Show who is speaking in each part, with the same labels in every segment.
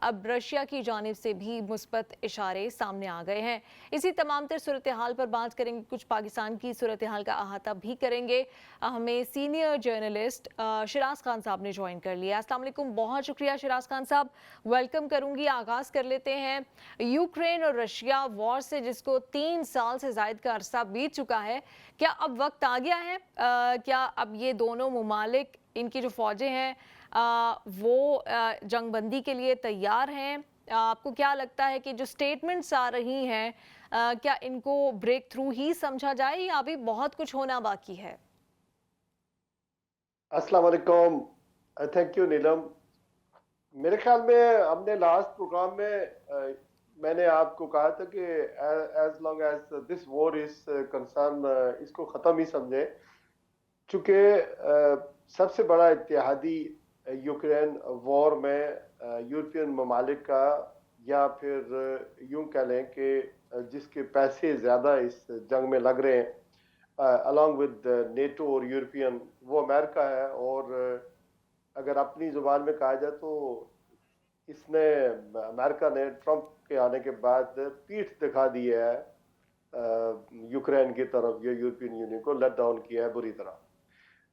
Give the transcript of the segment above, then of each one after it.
Speaker 1: अब रशिया की जानिब से भी मुस्बत इशारे सामने आ गए हैं। इसी तमाम तर सूरत हाल पर बात करेंगे, कुछ पाकिस्तान की सूरत हाल का अहाता भी करेंगे। हमें सीनियर जर्नलिस्ट शिराज खान साहब ने ज्वाइन कर लिया। अस्सलाम वालेकुम, बहुत शुक्रिया शिराज खान साहब, वेलकम करूंगी। आगाज़ कर लेते हैं यूक्रेन और रशिया वॉर से, जिसको 3 साल से ज़ायद का अरसा बीत चुका है। क्या अब वक्त आ गया है, क्या अब ये दोनों ममालिक, इनकी जो फ़ौजें हैं वो जंगबंदी के लिए तैयार हैं? आपको क्या लगता है कि जो स्टेटमेंट्स आ रही हैं, क्या इनको ब्रेक थ्रू ही समझा जाए या अभी बहुत कुछ होना बाकी है?
Speaker 2: अस्सलाम वालेकुम, थैंक यू नीलम। मेरे ख्याल में हमने लास्ट प्रोग्राम में मैंने आपको कहा था कि as long as this war is concern इसको ख़त्म ही समझे, चूँकि सबसे बड़ा इत्तेहादी यूक्रेन वॉर में यूरोपियन ममालिक का, या फिर यूं कह लें कि जिसके पैसे ज़्यादा इस जंग में लग रहे हैं अलॉन्ग विद नेटो और यूरोपियन, वो अमेरिका है। और अगर अपनी ज़ुबान में कहा जाए तो इसने, अमेरिका ने ट्रंप के आने के बाद पीठ दिखा दी है यूक्रेन की तरफ, या यूरोपियन यूनियन को लेट डाउन किया है बुरी तरह।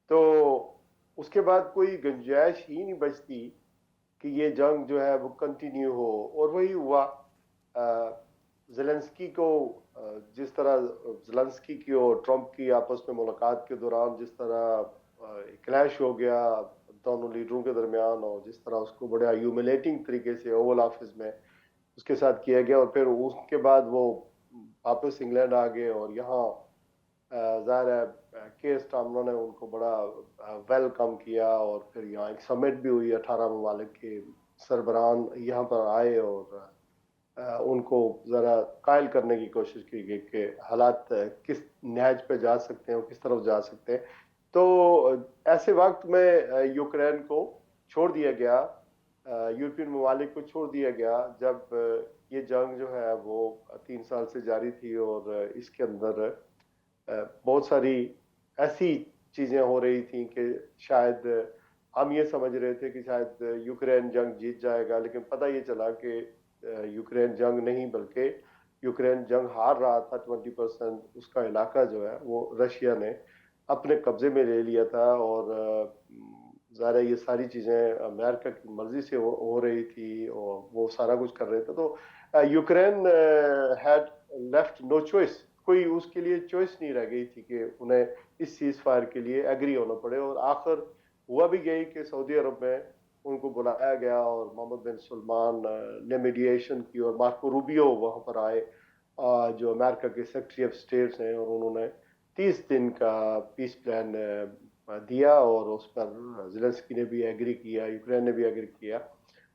Speaker 2: तो उसके बाद कोई गुंजाइश ही नहीं बचती कि ये जंग जो है वो कंटिन्यू हो, और वही हुआ। ज़ेलेंस्की को जिस तरह ज़ेलेंस्की की और ट्रंप की आपस में मुलाकात के दौरान जिस तरह क्लैश हो गया दोनों लीडरों के दरमियान, और जिस तरह उसको बड़े ह्यूमिलेटिंग तरीके से ओवल ऑफिस में उसके साथ किया गया, और फिर उसके बाद वो वापस इंग्लैंड आ गए, और यहाँ ज़ाहिर है के स्टार्मर ने उनको बड़ा वेलकम किया, और फिर यहाँ एक समिट भी हुई, 18 ममालिक के सरबराहान यहाँ पर आए और उनको ज़रा कायल करने की कोशिश की गई कि हालात किस नहज पे जा सकते हैं और किस तरफ जा सकते हैं। तो ऐसे वक्त में यूक्रेन को छोड़ दिया गया, यूरोपियन ममालिक को छोड़ दिया गया, जब ये जंग जो है वो 3 साल से जारी थी, और इसके अंदर बहुत सारी ऐसी चीज़ें हो रही थी कि शायद हम ये समझ रहे थे कि शायद यूक्रेन जंग जीत जाएगा, लेकिन पता ये चला कि यूक्रेन जंग नहीं, बल्कि यूक्रेन जंग हार रहा था। 20% उसका इलाका जो है वो रशिया ने अपने कब्जे में ले लिया था, और ज़ाहिर है ये सारी चीज़ें अमेरिका की मर्जी से हो रही थी, और वो सारा कुछ कर रहे थे। तो Ukraine had left no choice, कोई उसके लिए चॉइस नहीं रह गई थी कि उन्हें इस सीज फायर के लिए एग्री होना पड़े। और आखिर हुआ भी यही कि सऊदी अरब में उनको बुलाया गया, और मोहम्मद बिन सलमान ने मीडिएशन की, और मार्को रूबियो वहाँ पर आए जो अमेरिका के सेक्रेटरी ऑफ स्टेट्स हैं, और उन्होंने 30 दिन का पीस प्लान दिया, और उस पर ज़ेलेंस्की ने भी एग्री किया, यूक्रेन ने भी एग्री किया।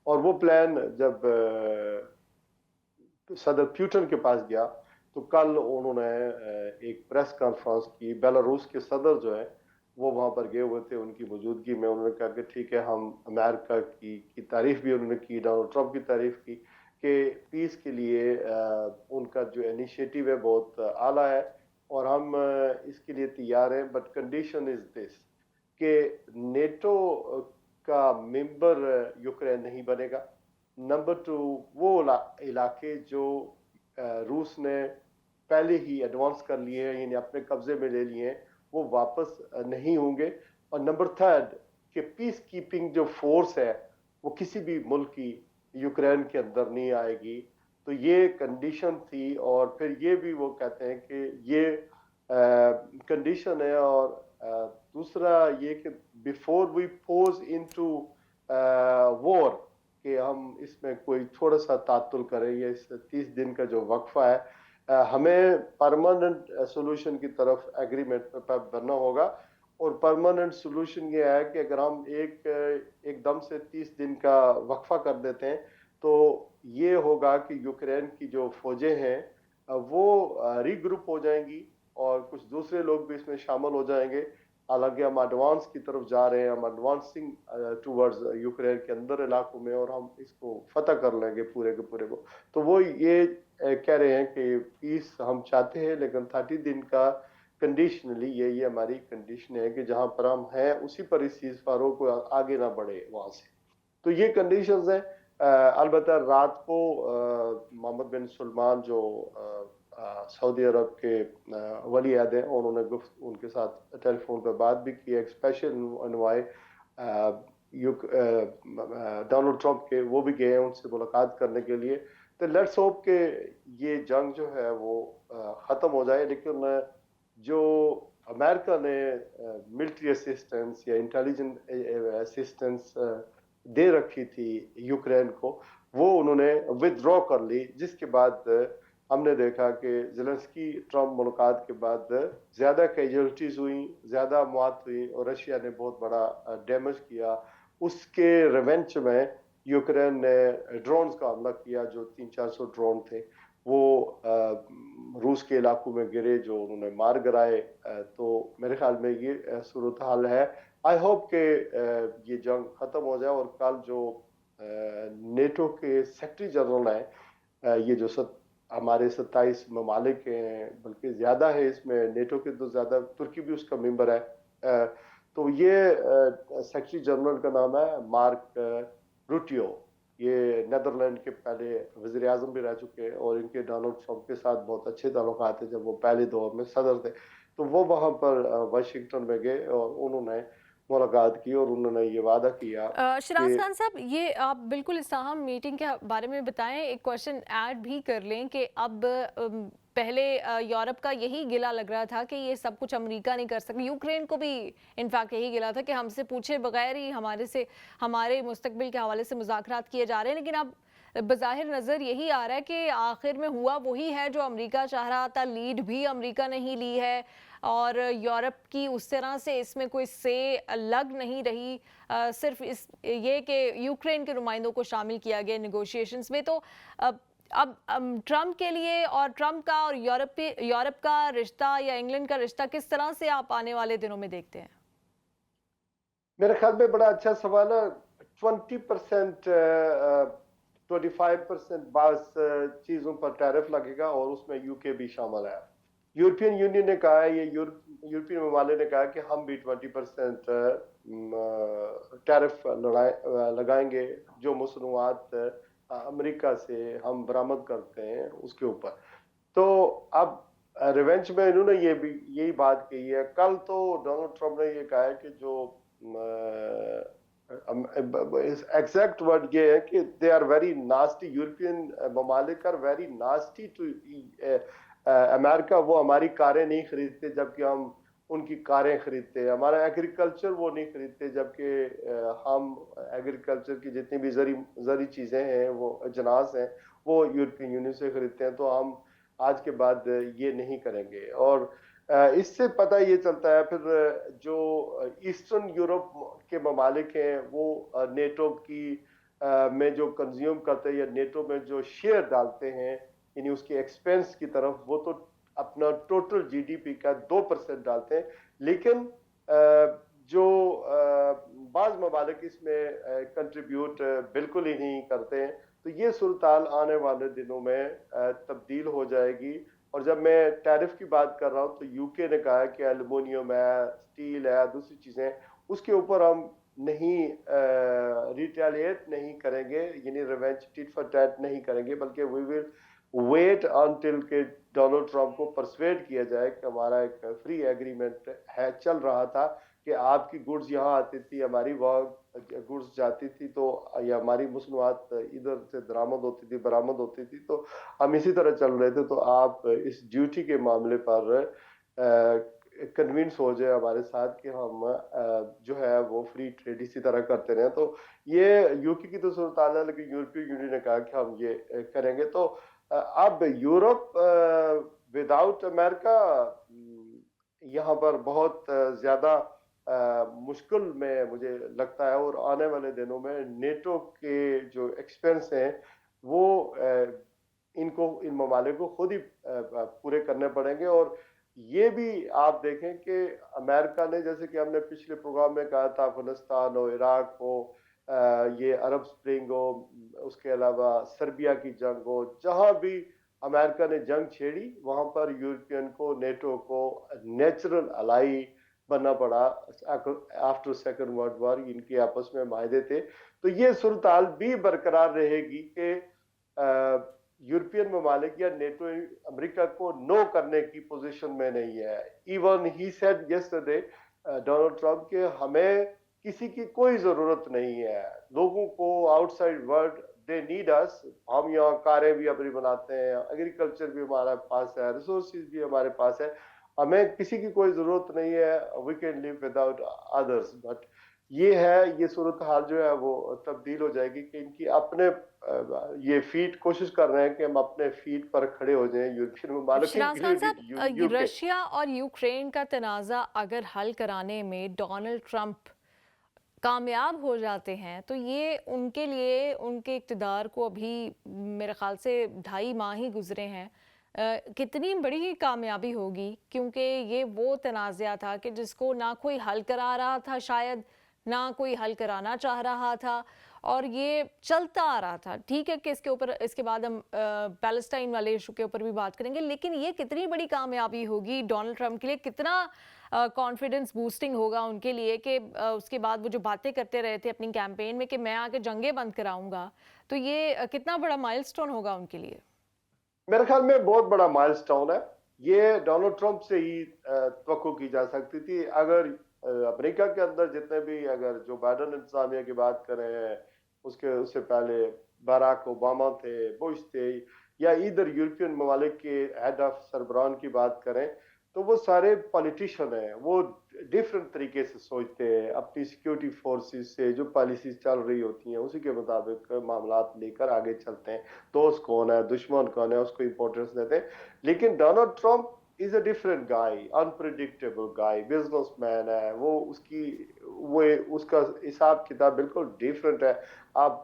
Speaker 2: और वो प्लान जब सदर प्यूटन के पास गया, तो कल उन्होंने एक प्रेस कॉन्फ्रेंस की। बेलारूस के सदर जो है वो वहाँ पर गए हुए थे, उनकी मौजूदगी में उन्होंने कहा कि ठीक है, हम अमेरिका की तारीफ भी उन्होंने की, डोनाल्ड ट्रंप की तारीफ की कि पीस के लिए उनका जो इनिशिएटिव है बहुत आला है, और हम इसके लिए तैयार हैं, बट कंडीशन इज दिस कि नेटो का मेंबर यूक्रेन नहीं बनेगा। नंबर 2, वो इलाके जो रूस ने पहले ही एडवांस कर लिए हैं, यानी अपने कब्जे में ले लिए हैं, वो वापस नहीं होंगे। और नंबर 3 कि पीस कीपिंग जो फोर्स है वो किसी भी मुल्क की यूक्रेन के अंदर नहीं आएगी। तो ये कंडीशन थी, और फिर ये भी वो कहते हैं कि ये कंडीशन है। और दूसरा ये कि before we pose into war, कि हम इसमें कोई थोड़ा सा तातुल करें, ये इस 30 दिन का जो वक्फा है, हमें परमानेंट सोल्यूशन की तरफ एग्रीमेंट पर बनना होगा। और परमानेंट सोल्यूशन ये है कि अगर हम एकदम से 30 दिन का वक्फा कर देते हैं, तो ये होगा कि यूक्रेन की जो फौजें हैं वो रीग्रुप हो जाएंगी, और कुछ दूसरे लोग भी इसमें शामिल हो जाएंगे। हालांकि हम एडवांस की तरफ जा रहे हैं, हम एडवांसिंग टूवर्ड्स यूक्रेन के अंदर इलाकों में, और हम इसको फतह कर लेंगे पूरे के पूरे को। तो वो ये कह रहे हैं कि पीस हम चाहते हैं, लेकिन 30 दिन का कंडीशनली ये हमारी कंडीशन है कि जहां पर हम हैं उसी पर इस चीज फारों को आगे ना बढ़े वहां से। तो ये कंडीशंस हैं। अलबत्ता रात को मोहम्मद बिन सलमान जो सऊदी अरब के वली अहद हैं, उन्होंने उनके साथ टेलीफोन पर बात भी की। एक स्पेशल इनवाई डोनाल्ड ट्रंप के, वो भी गए हैं उनसे मुलाकात करने के लिए। तो लेट्स होप कि ये जंग जो है वो ख़त्म हो जाए, लेकिन जो अमेरिका ने मिलिट्री असिस्टेंस या इंटेलिजेंस असिस्टेंस दे रखी थी यूक्रेन को, वो उन्होंने विदड्रॉ कर ली, जिसके बाद हमने देखा कि ज़ेलेंस्की ट्रंप मुलाकात के बाद ज़्यादा कैजुअलिटीज़ हुई, ज़्यादा मौत हुई और रशिया ने बहुत बड़ा डैमेज किया। उसके रिवेंज में यूक्रेन ने ड्रोन्स का हमला किया, जो 300-400 ड्रोन थे वो रूस के इलाकों में गिरे, जो उन्होंने मार गिराए। तो मेरे ख्याल में ये सूरत हाल है। आई होप कि ये जंग ख़त्म हो जाए और कल जो नेटो के सेक्रेटरी जनरल हैं, ये जो हमारे 27 ममालिक हैं, बल्कि ज़्यादा है इसमें, नेटो के तो ज़्यादा, तुर्की भी उसका मेंबर है। तो ये सेक्रेटरी जनरल का नाम है मार्क रूटियो। ये नीदरलैंड के पहले वज़ीर आज़म भी रह चुके हैं और इनके डोनाल्ड ट्रंप के साथ बहुत अच्छे ताल्लुकात थे जब वो पहले दौर में सदर थे। तो वो वहाँ पर वाशिंगटन में गए और उन्होंने मुलाकात की और उन्होंने ये वादा किया
Speaker 1: शहनाज
Speaker 2: कि
Speaker 1: खान साहब, ये आप बिल्कुल इस अहम मीटिंग के बारे में बताएं। एक क्वेश्चन ऐड भी कर लें कि अब पहले यूरोप का यही गिला लग रहा था कि ये सब कुछ अमेरिका नहीं कर सकती। यूक्रेन को भी इनफैक्ट यही गिला था कि हमसे पूछे बगैर ही हमारे मुस्तकबिल के हवाले से मुज़ाकरात किए जा रहे हैं। लेकिन अब बज़ाहिर नज़र यही आ रहा है कि आखिर में हुआ वही है जो अमेरिका चाह रहा था। लीड भी अमेरिका ने ही ली है और यूरोप की उस तरह से इसमें कोई से लग नहीं रही। सिर्फ ये कि यूक्रेन के नुमाइंदों को शामिल किया गया नेगोशिएशंस में। तो अब ट्रंप के लिए और ट्रंप का और यूरोप का रिश्ता या इंग्लैंड का रिश्ता किस तरह से आप आने वाले दिनों में देखते हैं?
Speaker 2: मेरे ख्याल में बड़ा अच्छा सवाल है। 20% 25% बास चीज़ों पर टैरिफ लगेगा और उसमें यूके भी शामिल है। यूरोपियन यूनियन ने कहा है, ये यूरोपियन ममालिक ने कहा कि हम भी 20% टैरिफ लगाएंगे जो मसनूआत अमेरिका से हम बरामद करते हैं उसके ऊपर। तो अब रिवेंज में इन्होंने यही बात कही है। कल तो डोनाल्ड ट्रंप ने ये कहा है कि जो एग्जैक्ट वर्ड ये है कि they are very nasty, European ममालिक are very nasty to America. वो हमारी कारें नहीं खरीदते जबकि हम उनकी कारें खरीदते हैं। हमारा एग्रीकल्चर वो नहीं खरीदते जबकि हम एग्रीकल्चर की जितनी भी जरी चीज़ें हैं, वो अजनास हैं, वो यूरोपियन यूनियन से खरीदते हैं। तो हम आज के बाद ये नहीं करेंगे। और इससे पता ये चलता है फिर जो ईस्टर्न यूरोप के ममालिक हैं वो नेटो की में जो कंज्यूम करते हैं या नेटो में जो शेयर डालते हैं, यानी उसके एक्सपेंस की तरफ, वो तो अपना टोटल जीडीपी का 2% डालते हैं। लेकिन जो बाज़ ममालिक इसमें कंट्रीब्यूट बिल्कुल ही नहीं करते हैं। तो ये सूरत-हाल आने वाले दिनों में तब्दील हो जाएगी। और जब मैं टैरिफ की बात कर रहा हूँ तो यूके ने कहा है कि एल्युमिनियम है, स्टील है, दूसरी चीज़ें, उसके ऊपर हम नहीं रिटेलिएट नहीं करेंगे, यानी रिवेंज टिट फॉर टैट नहीं करेंगे, बल्कि वी विल वेट अनटिल के डोनाल्ड ट्रंप को परसुएड किया जाए कि हमारा एक फ्री एग्रीमेंट है, चल रहा था कि आपकी गुड्स यहाँ आती थी, हमारी वहाँ गुड्स जाती थी, तो या हमारी मसनूआत इधर से दरामद होती थी, बरामद होती थी, तो हम इसी तरह चल रहे थे। तो आप इस ड्यूटी के मामले पर कन्विंस हो जाए हमारे साथ कि हम जो है वो फ्री ट्रेड इसी तरह करते रहे। तो ये यूके की तो सूरत हाल है, लेकिन यूरोपीय यूनियन ने कहा कि हम ये करेंगे। तो अब यूरोप विदाउट अमेरिका यहाँ पर बहुत ज़्यादा मुश्किल में मुझे लगता है। और आने वाले दिनों में नेटो के जो एक्सपेंस हैं वो इन ममालिक को खुद ही पूरे करने पड़ेंगे। और ये भी आप देखें कि अमेरिका ने, जैसे कि हमने पिछले प्रोग्राम में कहा था, अफगानिस्तान हो, इराक हो, ये अरब स्प्रिंग हो, उसके अलावा सर्बिया की जंग हो, जहां भी अमेरिका ने जंग छेड़ी वहां पर यूरोपियन को, नेटो को नेचुरल अलाई बनना पड़ा आफ्टर सेकंड वर्ल्ड वॉर, इनके आपस में मायदे थे। तो ये सूरत हाल भी बरकरार रहेगी कि यूरोपियन ममालिक या नेटो अमेरिका को नो करने की पोजीशन में नहीं है। Even he said yesterday Donald Trump के हमें किसी की कोई जरूरत नहीं है, लोगों को outside world they need us. हम यहाँ कारें भी अपनी बनाते हैं, एग्रीकल्चर भी हमारे पास है, रिसोर्सेज भी हमारे पास है, हमें किसी की कोई जरूरत नहीं है, we can live without others. But ये है, ये सूरत हाल जो है वो तब्दील हो जाएगी कि इनकी अपने ये फीट कोशिश कर रहे हैं कि हम अपने फीट पर खड़े हो जाएं, यूरोपियन ममालिक
Speaker 1: शहनाज खान साहब,
Speaker 2: इंक्लूडिंग यूके।
Speaker 1: रशिया और यूक्रेन का तनाज़ा अगर हल कराने में डोनाल्ड ट्रंप कामयाब हो जाते हैं तो ये उनके लिए, उनके इक़्तिदार को अभी मेरे ख़्याल से 2.5 माह ही गुज़रे हैं, कितनी बड़ी कामयाबी होगी, क्योंकि ये वो तनाज़ा था कि जिसको ना कोई हल करा रहा था शायद, ना कोई हल कराना चाह रहा था, और ये चलता आ रहा था। ठीक है कि इसके ऊपर, इसके बाद हम पैलेस्टाइन वाले इशू के ऊपर भी बात करेंगे, लेकिन ये कितनी बड़ी कामयाबी होगी डोनाल्ड ट्रंप के लिए, कितना कॉन्फिडेंस बूस्टिंग होगा उनके लिए कि उसके बाद वो जो बातें करते रहे थे अपनी कैंपेन में कि मैं आके जंगें बंद कराऊंगा, तो ये कितना बड़ा माइलस्टोन होगा उनके लिए।
Speaker 2: मेरे ख्याल में बहुत बड़ा माइलस्टोन है। ये डोनाल्ड ट्रंप से ही तवक्को की जा सकती थी। अगर अमेरिका के अंदर जितने भी, अगर जो बाइडन इंतजामिया की बात करें, उसके उससे पहले बराक ओबामा थे, बुश थे, या इधर यूरोपियन ममालिक के हेड ऑफ सरबरान की बात करें, तो वो सारे पॉलिटिशियन हैं, वो डिफरेंट तरीके से सोचते हैं, अपनी सिक्योरिटी फोर्सेस से जो पॉलिसीज चल रही होती हैं उसी के मुताबिक मामला लेकर आगे चलते हैं। दोस्त कौन है, दुश्मन कौन है, उसको इम्पोर्टेंस देते हैं। लेकिन Donald Trump is a different guy, unpredictable guy, businessman है वो, उसकी वो उसका हिसाब किताब बिल्कुल डिफरेंट है। आप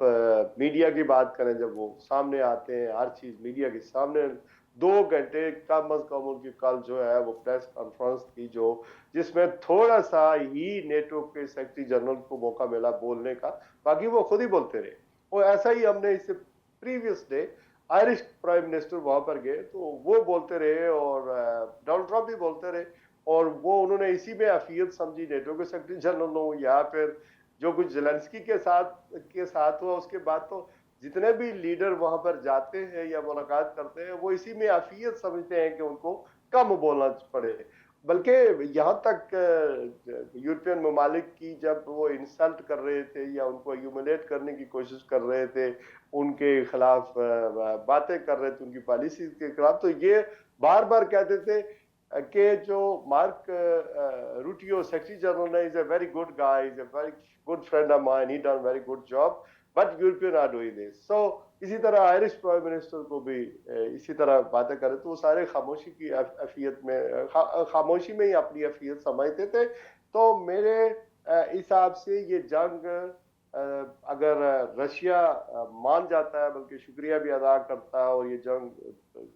Speaker 2: मीडिया की बात करें, जब वो सामने आते हैं, हर चीज मीडिया के सामने, 2 घंटे कम अज कम उनकी कल जो है वो प्रेस कॉन्फ्रेंस थी, जो जिसमें थोड़ा सा ही नेटो के सेक्रेटरी जनरल को मौका मिला बोलने का, बाकी वो खुद ही बोलते रहे। और ऐसा ही हमने इससे previous day Irish prime minister वहां पर गए तो वो बोलते रहे, और डोनाल्ड ट्रंप भी बोलते रहे, और वो उन्होंने इसी में अफियत समझी नेटो के सेक्रेटरी जनरल हो, या फिर जो कुछ जेलेंस्की के साथ हुआ उसके बाद, तो जितने भी लीडर वहां पर जाते हैं या मुलाकात करते हैं, वो इसी में आफियत समझते हैं कि उनको कम बोलना पड़े। बल्कि यहाँ तक यूरोपियन ममालिक की जब वो इंसल्ट कर रहे थे या उनको ह्यूमिलेट करने की कोशिश कर रहे थे, उनके खिलाफ बातें कर रहे थे, उनकी पॉलिसी के खिलाफ, तो ये बार बार कहते थे कि जो मार्क रूटियो सेक्रेटरी जनरल है, is a very good guy, is a very good friend of mine, he done very good job, but European are doing this. So इसी तरह आयरिश प्राइम मिनिस्टर को भी इसी तरह बातें करें, तो वो सारे खामोशी की अफियत में, खामोशी में ही अपनी अफियत समझते थे। तो मेरे हिसाब से ये जंग, अगर रशिया मान जाता है, बल्कि शुक्रिया भी अदा करता है, और ये जंग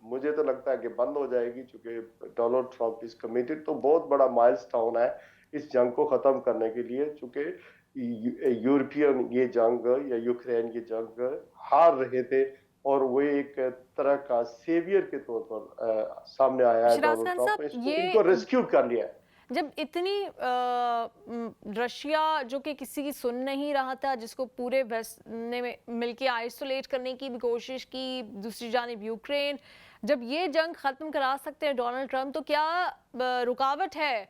Speaker 2: मुझे तो लगता है कि बंद हो जाएगी, चूंकि डोनाल्ड ट्रंप इज कमिटेड, तो बहुत बड़ा माइलस्टोन है इस जंग को खत्म करने के लिए। चूंकि यूरोपियन ये जंग या यूक्रेन ये जंग हार रहे थे, और वो एक तरह का सेवियर के तौर पर सामने आया है
Speaker 1: शहनाज
Speaker 2: डोनाल्ड
Speaker 1: खान
Speaker 2: ट्रंप,
Speaker 1: साहब,
Speaker 2: इनको
Speaker 1: ये
Speaker 2: रेस्क्यू कर लिया है।
Speaker 1: जब इतनी रशिया जो कि किसी की सुन नहीं रहा था, जिसको पूरे वेस्ट ने मिलके आइसोलेट करने की भी कोशिश की, दूसरी जानिब यूक्रेन, जब ये जंग ख़त्म करा सकते हैं डोनाल्ड ट्रंप, तो क्या रुकावट है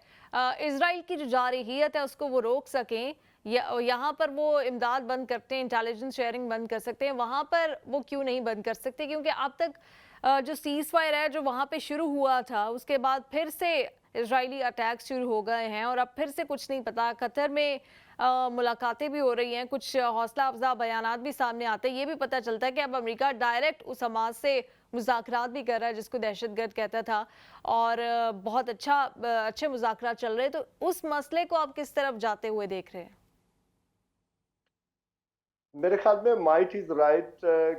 Speaker 1: इजराइल की जो जारहीत है उसको वो रोक सकें, या यहाँ पर वो इमदाद बंद करते हैं, इंटेलिजेंस शेयरिंग बंद कर सकते हैं, वहाँ पर वो क्यों नहीं बंद कर सकते? क्योंकि अब तक जो सीज फायर है जो वहाँ पे शुरू हुआ था, उसके बाद फिर से इजरायली अटैक शुरू हो गए हैं, और अब फिर से कुछ नहीं पता। कतर में मुलाकातें भी हो रही हैं, कुछ हौसला अफजा बयानात भी सामने आते हैं, ये भी पता चलता है कि अब अमेरिका डायरेक्ट उस हमास से मुज़ाकरात भी कर रहा है जिसको दहशतगर्द कहता था, और बहुत अच्छे मुज़ाकरात चल रहे हैं। तो उस मसले को आप किस तरफ जाते हुए देख रहे हैं?
Speaker 2: मेरे ख्याल में माइट इज राइट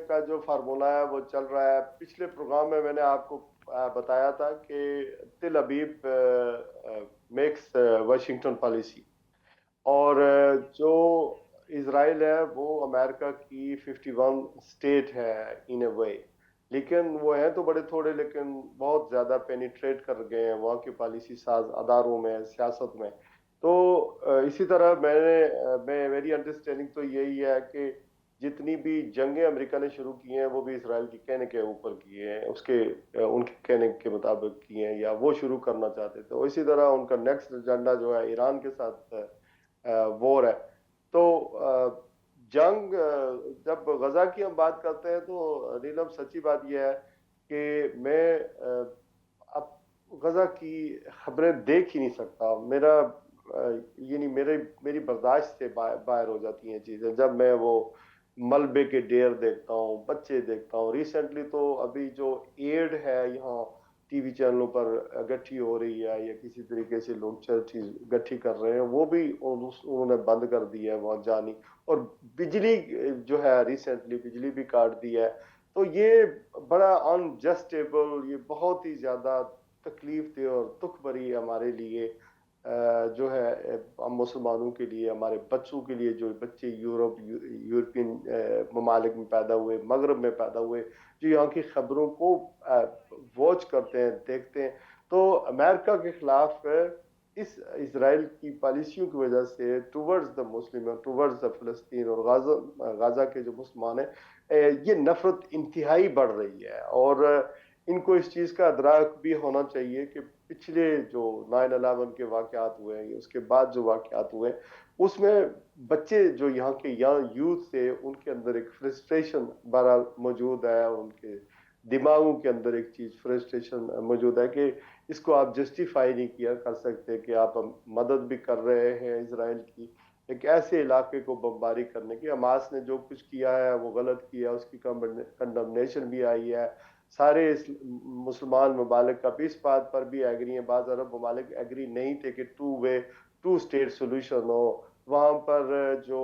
Speaker 2: का जो फार्मूला है वो चल रहा है। पिछले प्रोग्राम में मैंने आपको बताया था कि तिल अबीब मेक्स वाशिंगटन पॉलिसी, और जो इसराइल है वो अमेरिका की 51 स्टेट है इन ए वे, लेकिन वो हैं तो बड़े थोड़े, लेकिन बहुत ज़्यादा पेनिट्रेट कर गए हैं वहाँ की पॉलिसी साज अदारों में, सियासत में। تو اسی طرح میری انڈرسٹینڈنگ تو یہی ہے کہ جتنی بھی جنگیں امریکہ نے شروع کی ہیں وہ بھی اسرائیل کے کہنے کے اوپر کیے ہیں، ان کے کہنے کے مطابق کیے ہیں یا وہ شروع کرنا چاہتے تھے، اور اسی طرح ان کا نیکسٹ ایجنڈا جو ہے ایران کے ساتھ وار ہے۔ تو جنگ جب غزہ کی ہم بات کرتے ہیں تو نیلم سچی بات یہ ہے کہ میں اب غزہ کی خبریں دیکھ ہی نہیں سکتا، یعنی میری برداشت سے باہر ہو جاتی ہیں چیزیں جب میں وہ ملبے کے ڈیر دیکھتا ہوں، بچے دیکھتا ہوں۔ ریسنٹلی تو ابھی جو ایڈ ہے یہاں ٹی وی چینلوں پر گٹھی ہو رہی ہے یا کسی طریقے سے لوگ چرچ گٹھی کر رہے ہیں، وہ بھی انہوں نے بند کر دی ہے وہاں جانی، اور بجلی جو ہے ریسنٹلی بجلی بھی کاٹ دی ہے۔ تو یہ بڑا انجسٹیبل، یہ بہت ہی زیادہ تکلیف دہ اور دکھ بھری ہمارے لیے جو ہے ہم مسلمانوں کے لیے، ہمارے بچوں کے لیے، جو بچے یورپین ممالک میں پیدا ہوئے، مغرب میں پیدا ہوئے، جو یہاں کی خبروں کو واچ کرتے ہیں، دیکھتے ہیں، تو امریکہ کے خلاف اس اسرائیل کی پالیسیوں کی وجہ سے towards the Muslim, towards the فلسطین اور غازہ کے جو مسلمان ہیں، یہ نفرت انتہائی بڑھ رہی ہے۔ اور ان کو اس چیز کا ادراک بھی ہونا چاہیے کہ پچھلے جو 9/11 کے واقعات ہوئے ہیں، اس کے بعد جو واقعات ہوئے، اس میں بچے جو یہاں کے یوتھ تھے، ان کے اندر ایک فرسٹریشن بہرحال موجود ہے، ان کے دماغوں کے اندر ایک چیز فرسٹریشن موجود ہے کہ اس کو آپ جسٹیفائی نہیں کیا کر سکتے کہ آپ مدد بھی کر رہے ہیں اسرائیل کی ایک ایسے علاقے کو بمباری کرنے کی۔ حماس نے جو کچھ کیا ہے وہ غلط کیا، اس کی کنڈمنیشن بھی آئی ہے۔ سارے مسلمان ممالک اب اس بات پر بھی ایگری ہیں، بعض عرب ممالک ایگری نہیں تھے کہ ٹو اسٹیٹ سولوشن ہو وہاں پر۔ جو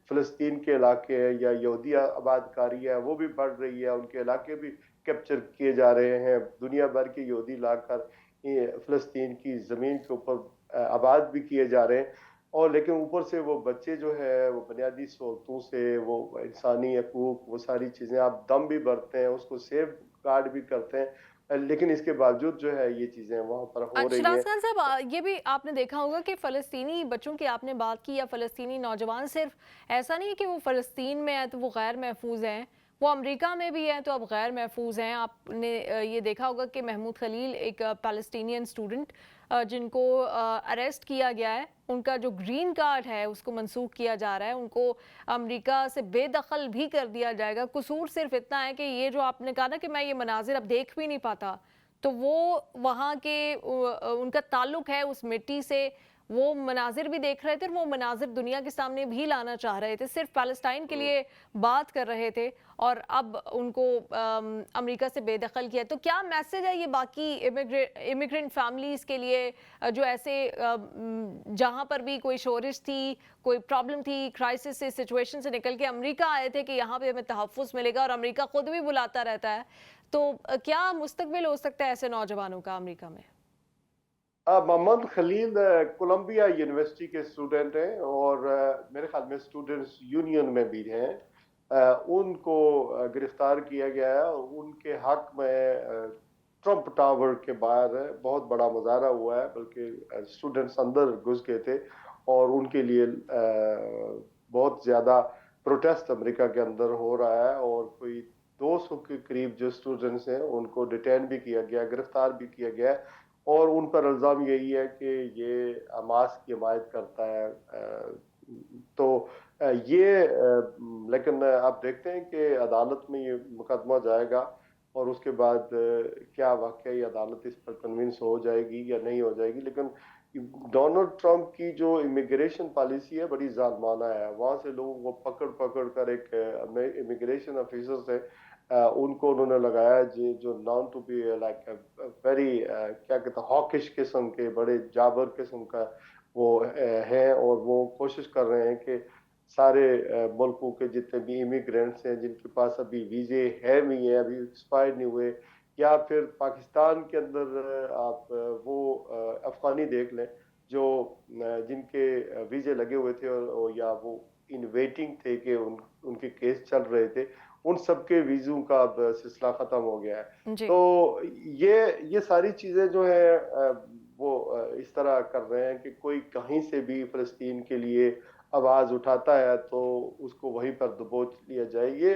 Speaker 2: فلسطین کے علاقے ہیں یا یہودی آباد کاری ہے وہ بھی بڑھ رہی ہے، ان کے علاقے بھی کیپچر کیے جا رہے ہیں، دنیا بھر کے یہودی لا کر فلسطین کی زمین کے اوپر آباد بھی کیے جا رہے ہیں۔ اور لیکن اوپر سے وہ بچے جو ہے وہ بنیادی سہولتوں سے، وہ انسانی حقوق، وہ ساری چیزیں آپ دم بھی بھرتے ہیں، اس کو سیف گارڈ بھی کرتے ہیں، لیکن اس کے باوجود جو ہے یہ چیزیں وہاں پر ہو رہی ہیں۔
Speaker 1: شراز خان صاحب، یہ بھی آپ نے دیکھا ہوگا کہ فلسطینی بچوں کی آپ نے بات کی، یا فلسطینی نوجوان، صرف ایسا نہیں ہے کہ وہ فلسطین میں ہیں تو وہ غیر محفوظ ہیں، وہ امریکہ میں بھی ہیں تو اب غیر محفوظ ہیں۔ آپ نے یہ دیکھا ہوگا کہ محمود خلیل، ایک پیلسٹینین اسٹوڈنٹ جن کو اریسٹ کیا گیا ہے، ان کا جو گرین کارڈ ہے اس کو منسوخ کیا جا رہا ہے، ان کو امریکہ سے بے دخل بھی کر دیا جائے گا۔ قصور صرف اتنا ہے کہ یہ جو آپ نے کہا نا کہ میں یہ مناظر اب دیکھ بھی نہیں پاتا، تو وہ وہاں کے ان کا تعلق ہے اس مٹی سے، وہ مناظر بھی دیکھ رہے تھے اور وہ مناظر دنیا کے سامنے بھی لانا چاہ رہے تھے، صرف پیلسٹائن کے لیے بات کر رہے تھے، اور اب ان کو امریکہ سے بے دخل کیا۔ تو کیا میسج ہے یہ باقی امیگرینٹ فیملیز کے لیے جو ایسے جہاں پر بھی کوئی شورش تھی، کوئی پرابلم تھی، کرائسس سے، سچویشن سے نکل کے امریکہ آئے تھے کہ یہاں پہ ہمیں تحفظ ملے گا، اور امریکہ خود بھی بلاتا رہتا ہے، تو کیا مستقبل ہو سکتا ہے ایسے نوجوانوں کا امریکہ میں؟
Speaker 2: محمد خلیل کولمبیا یونیورسٹی کے اسٹوڈنٹ ہیں، اور میرے خیال میں اسٹوڈنٹس یونین میں بھی ہیں۔ ان کو گرفتار کیا گیا ہے، اور ان کے حق میں ٹرمپ ٹاور کے باہر بہت بڑا مظاہرہ ہوا ہے، بلکہ اسٹوڈنٹس اندر گھس گئے تھے، اور ان کے لیے بہت زیادہ پروٹیسٹ امریکہ کے اندر ہو رہا ہے، اور کوئی 200 کے قریب جو اسٹوڈنٹس ہیں ان کو ڈیٹین بھی کیا گیا، گرفتار بھی کیا گیا ہے، اور ان پر الزام یہی ہے کہ یہ حماس کی حمایت کرتا ہے۔ تو یہ لیکن آپ دیکھتے ہیں کہ عدالت میں یہ مقدمہ جائے گا، اور اس کے بعد کیا واقعی عدالت اس پر کنونس ہو جائے گی یا نہیں ہو جائے گی۔ لیکن ڈونلڈ ٹرمپ کی جو امیگریشن پالیسی ہے بڑی ظالمانہ ہے، وہاں سے لوگوں کو پکڑ کر، ایک امیگریشن آفیسر سے ان کو انہوں نے لگایا جو non to be like very کیا کہتے ہیں ہاکش قسم کے، بڑے جابر قسم کا وہ ہیں، اور وہ کوشش کر رہے ہیں کہ سارے ملکوں کے جتنے بھی امیگرینٹس ہیں جن کے پاس ابھی ویزے ہے نہیں ہیں، ابھی ایکسپائر نہیں ہوئے، یا پھر پاکستان کے اندر آپ وہ افغانی دیکھ لیں جو جن کے ویزے لگے ہوئے تھے، یا وہ ان ویٹنگ تھے کہ ان کے کیس چل رہے تھے، ان سب کے ویزوں کا اب سلسلہ ختم ہو گیا ہے۔
Speaker 1: جی
Speaker 2: تو یہ ساری چیزیں جو ہیں वो इस तरह कर रहे हैं कि कोई कहीं से भी फ़लस्तीन के लिए आवाज़ उठाता है तो उसको वहीं पर दबोच लिया जाए। ये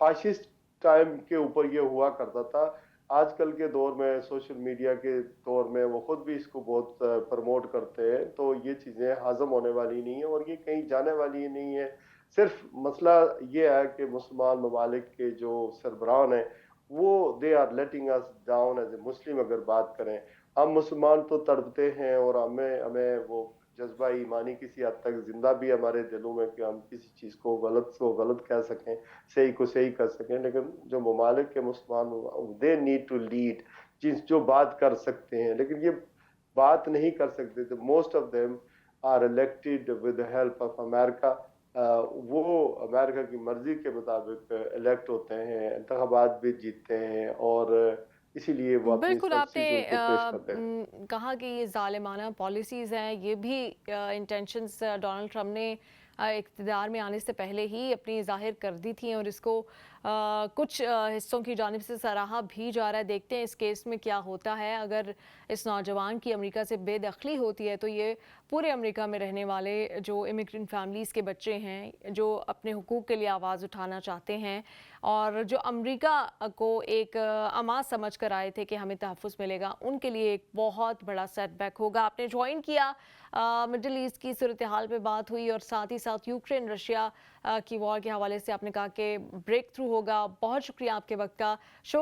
Speaker 2: फ़ाशिस्ट टाइम के ऊपर ये हुआ करता था। आजकल के दौर में सोशल मीडिया के दौर में वो खुद भी इसको बहुत प्रमोट करते हैं, तो ये चीज़ें हज़म होने वाली नहीं है और ये कहीं जाने वाली ही नहीं है। सिर्फ मसला ये है कि मुसलमान ममालिक के जो सरबराह हैं वो they are letting us down as a Muslim. अगर बात करें, हम मुसलमान तो तड़पते हैं और हमें हमें वो जज्बा ईमानी किसी हद तक जिंदा भी है हमारे दिलों में कि हम किसी चीज़ को गलत कह सकें, सही को सही कर सकें। लेकिन जो ममालिक के मुसलमान दे नीड टू लीड, जिस जो बात कर सकते हैं, लेकिन ये बात नहीं कर सकते थे। Most of them are elected with the help of America. वो अमेरिका की मर्जी के मुताबिक इलेक्ट होते हैं, इंतखाबात भी जीतते हैं और इसीलिए वो अपनी
Speaker 1: बिल्कुल, आपने
Speaker 2: सब्सिडी उनको पेश करते हैं।
Speaker 1: कहा कि ये ज़ालिमाना पॉलिसीज़ हैं, ये भी इंटेंशंस डोनाल्ड ट्रंप ने इक़्तिदार में आने से पहले ही अपनी ज़ाहिर कर दी थी और इसको कुछ हिस्सों की जानिब से सराहा भी जा रहा है। देखते हैं इस केस में क्या होता है। अगर इस नौजवान की अमेरिका से बेदखली होती है तो ये पूरे अमेरिका में रहने वाले जो इमिग्रेंट फैमिलीज़ के बच्चे हैं, जो अपने हुकूक के लिए आवाज़ उठाना चाहते हैं और जो अमेरिका को एक अमा समझ कर आए थे कि हमें तहफ़्फ़ुज़ मिलेगा, उनके लिए एक बहुत बड़ा सेटबैक होगा। आपने ज्वाइन किया, मिडल ईस्ट की सूरत हाल पे बात हुई और साथ ही साथ यूक्रेन रशिया की वॉर के हवाले से आपने कहा कि ब्रेक थ्रू होगा। बहुत शुक्रिया आपके वक्त का। शो